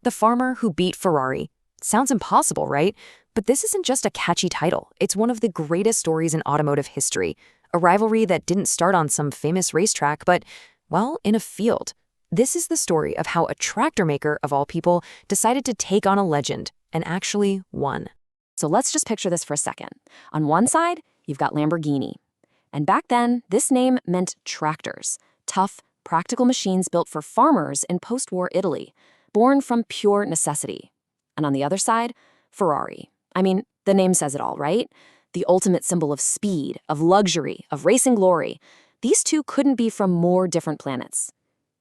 The Farmer Who Beat Ferrari. Sounds impossible, right? But this isn't just a catchy title. It's one of the greatest stories in automotive history. A rivalry that didn't start on some famous racetrack, but, well, in a field. This is the story of how a tractor maker, of all people, decided to take on a legend and actually won. So let's just picture this for a second. On one side, you've got Lamborghini. And back then, this name meant tractors. Tough, practical machines built for farmers in post-war Italy, born from pure necessity. And on the other side, Ferrari. I mean, the name says it all, right? The ultimate symbol of speed, of luxury, of racing glory. These two couldn't be from more different planets.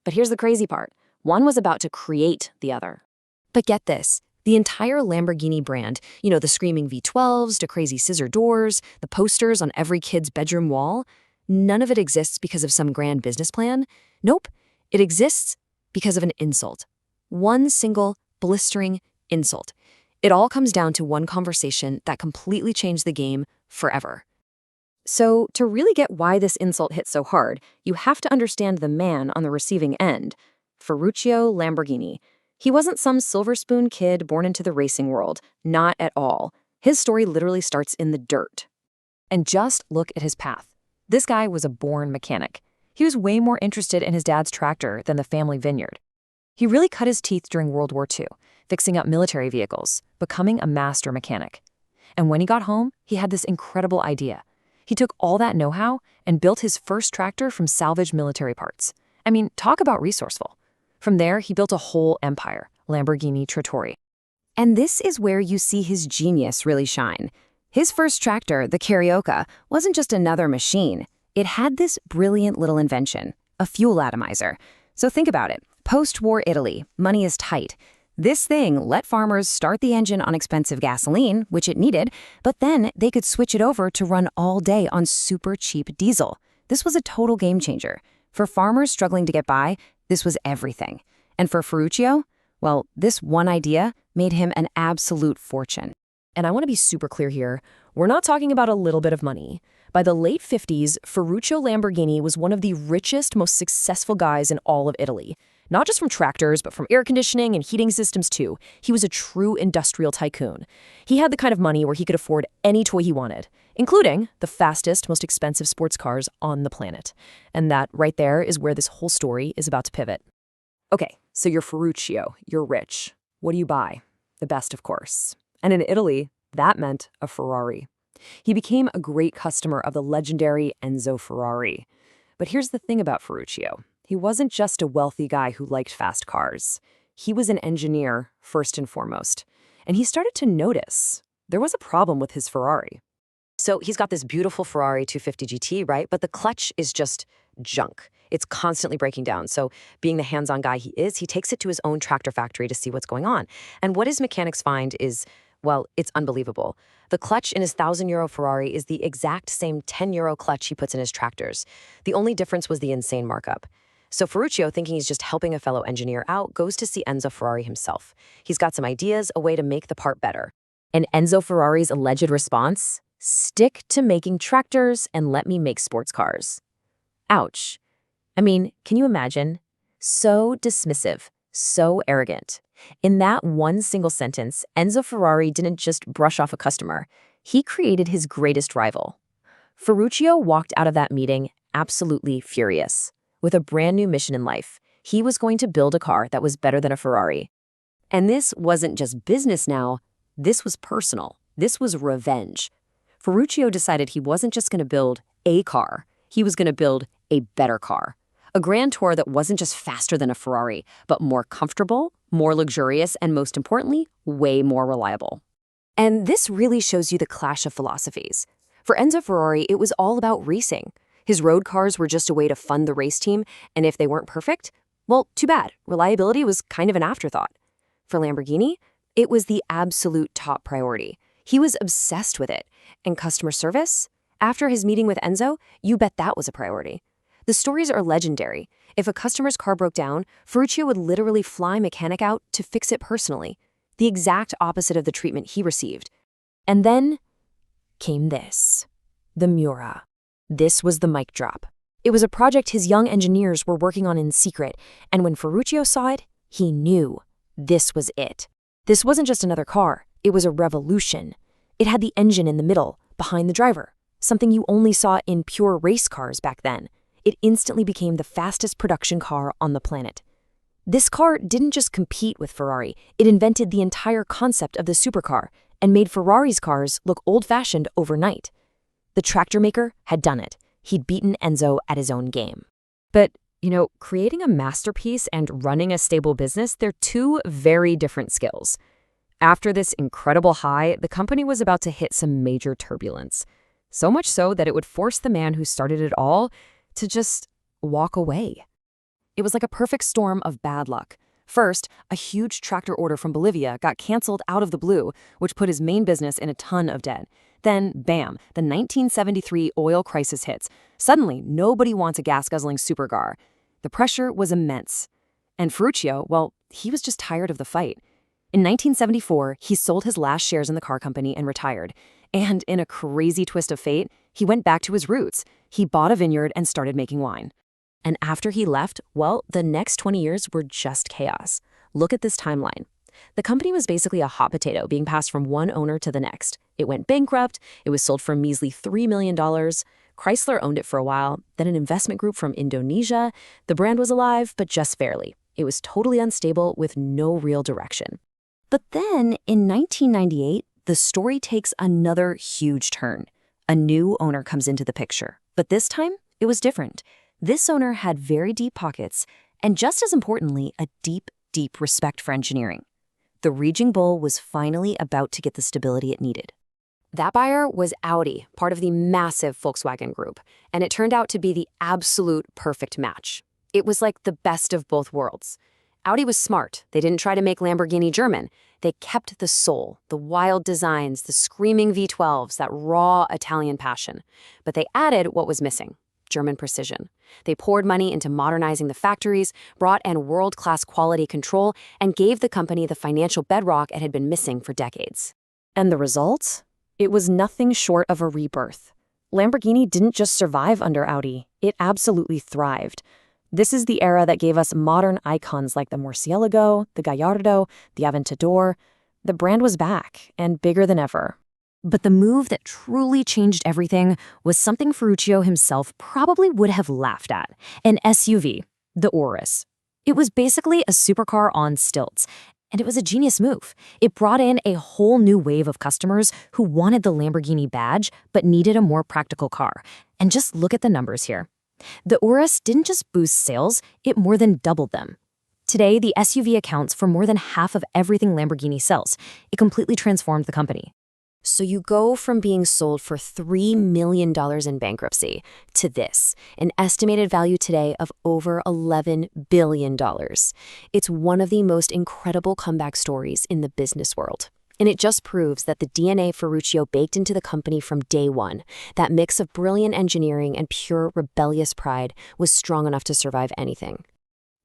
But here's the crazy part. One was about to create the other. But get this. The entire Lamborghini brand, the screaming V12s to crazy scissor doors, the posters on every kid's bedroom wall, none of it exists because of some grand business plan. Nope, it exists because of an insult. One single, blistering insult. It all comes down to one conversation that completely changed the game forever. So, to really get why this insult hit so hard, you have to understand the man on the receiving end, Ferruccio Lamborghini. He wasn't some silver spoon kid born into the racing world. Not at all. His story literally starts in the dirt. And just look at his path. This guy was a born mechanic. He was way more interested in his dad's tractor than the family vineyard. He really cut his teeth during World War II, fixing up military vehicles, becoming a master mechanic. And when he got home, he had this incredible idea. He took all that know-how and built his first tractor from salvaged military parts. I mean, talk about resourceful. From there, he built a whole empire, Lamborghini Trattori. And this is where you see his genius really shine. His first tractor, the Carioca, wasn't just another machine. It had this brilliant little invention, a fuel atomizer. So think about it. Post-war Italy, money is tight. This thing let farmers start the engine on expensive gasoline, which it needed, but then they could switch it over to run all day on super cheap diesel. This was a total game changer. For farmers struggling to get by, this was everything. And for Ferruccio, well, this one idea made him an absolute fortune. And I want to be super clear here. We're not talking about a little bit of money. By the late 50s, Ferruccio Lamborghini was one of the richest, most successful guys in all of Italy. Not just from tractors, but from air conditioning and heating systems too. He was a true industrial tycoon. He had the kind of money where he could afford any toy he wanted, including the fastest, most expensive sports cars on the planet. And that right there is where this whole story is about to pivot. Okay, so you're Ferruccio, you're rich. What do you buy? The best, of course. And in Italy, that meant a Ferrari. He became a great customer of the legendary Enzo Ferrari. But here's the thing about Ferruccio. He wasn't just a wealthy guy who liked fast cars. He was an engineer, first and foremost. And he started to notice there was a problem with his Ferrari. So he's got this beautiful Ferrari 250 GT, right? But the clutch is just junk. It's constantly breaking down. So being the hands-on guy he is, he takes it to his own tractor factory to see what's going on. And what his mechanics find is, well, it's unbelievable. The clutch in his €1,000 Ferrari is the exact same €10 clutch he puts in his tractors. The only difference was the insane markup. So Ferruccio, thinking he's just helping a fellow engineer out, goes to see Enzo Ferrari himself. He's got some ideas, a way to make the part better. And Enzo Ferrari's alleged response? Stick to making tractors and let me make sports cars. Ouch. I mean, can you imagine? So dismissive, so arrogant. In that one single sentence, Enzo Ferrari didn't just brush off a customer. He created his greatest rival. Ferruccio walked out of that meeting absolutely furious. With a brand new mission in life, he was going to build a car that was better than a Ferrari. And this wasn't just business now, this was personal. This was revenge. Ferruccio decided he wasn't just going to build a car, he was going to build a better car. A Grand Tour that wasn't just faster than a Ferrari, but more comfortable, more luxurious, and most importantly, way more reliable. And this really shows you the clash of philosophies. For Enzo Ferrari, it was all about racing. His road cars were just a way to fund the race team, and if they weren't perfect, well, too bad. Reliability was kind of an afterthought. For Lamborghini, it was the absolute top priority. He was obsessed with it. And customer service? After his meeting with Enzo, you bet that was a priority. The stories are legendary. If a customer's car broke down, Ferruccio would literally fly a mechanic out to fix it personally, the exact opposite of the treatment he received. And then came this, the Miura. This was the mic drop. It was a project his young engineers were working on in secret, and when Ferruccio saw it, he knew This was it. This wasn't just another car, it was a revolution. It had the engine in the middle, behind the driver, something you only saw in pure race cars back then. It instantly became the fastest production car on the planet. This car didn't just compete with Ferrari, it invented the entire concept of the supercar and made Ferrari's cars look old-fashioned overnight. The tractor maker had done it. He'd beaten Enzo at his own game. But, creating a masterpiece and running a stable business, they're two very different skills. After this incredible high, the company was about to hit some major turbulence. So much so that it would force the man who started it all to just walk away. It was like a perfect storm of bad luck. First, a huge tractor order from Bolivia got canceled out of the blue, which put his main business in a ton of debt. Then, bam, the 1973 oil crisis hits. Suddenly, nobody wants a gas-guzzling supercar. The pressure was immense. And Ferruccio, well, he was just tired of the fight. In 1974, he sold his last shares in the car company and retired. And in a crazy twist of fate, he went back to his roots. He bought a vineyard and started making wine. And after he left, well, the next 20 years were just chaos. Look at this timeline. The company was basically a hot potato being passed from one owner to the next. It went bankrupt, it was sold for a measly $3 million. Chrysler owned it for a while, then an investment group from Indonesia. The brand was alive, but just barely. It was totally unstable with no real direction. But then, in 1998, the story takes another huge turn. A new owner comes into the picture. But this time, it was different. This owner had very deep pockets, and just as importantly, a deep, deep respect for engineering. The Raging Bull was finally about to get the stability it needed. That buyer was Audi, part of the massive Volkswagen group, and it turned out to be the absolute perfect match. It was like the best of both worlds. Audi was smart. They didn't try to make Lamborghini German. They kept the soul, the wild designs, the screaming V12s, that raw Italian passion. But they added what was missing: German precision. They poured money into modernizing the factories, brought in world-class quality control, and gave the company the financial bedrock it had been missing for decades. And the result? It was nothing short of a rebirth. Lamborghini didn't just survive under Audi, it absolutely thrived. This is the era that gave us modern icons like the Murcielago, the Gallardo, the Aventador. The brand was back, and bigger than ever. But the move that truly changed everything was something Ferruccio himself probably would have laughed at: an SUV, the Urus. It was basically a supercar on stilts, and it was a genius move. It brought in a whole new wave of customers who wanted the Lamborghini badge but needed a more practical car. And just look at the numbers here. The Urus didn't just boost sales, it more than doubled them. Today, the SUV accounts for more than half of everything Lamborghini sells. It completely transformed the company. So you go from being sold for $3 million in bankruptcy to this, an estimated value today of over $11 billion. It's one of the most incredible comeback stories in the business world. And it just proves that the DNA Ferruccio baked into the company from day one, that mix of brilliant engineering and pure rebellious pride, was strong enough to survive anything.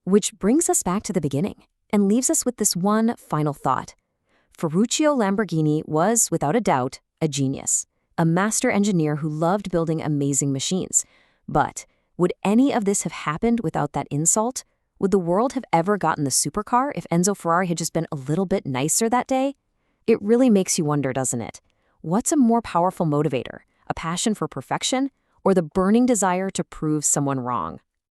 Which brings us back to the beginning and leaves us with this one final thought. Ferruccio Lamborghini was, without a doubt, a genius, a master engineer who loved building amazing machines. But would any of this have happened without that insult? Would the world have ever gotten the supercar if Enzo Ferrari had just been a little bit nicer that day? It really makes you wonder, doesn't it? What's a more powerful motivator, a passion for perfection, or the burning desire to prove someone wrong?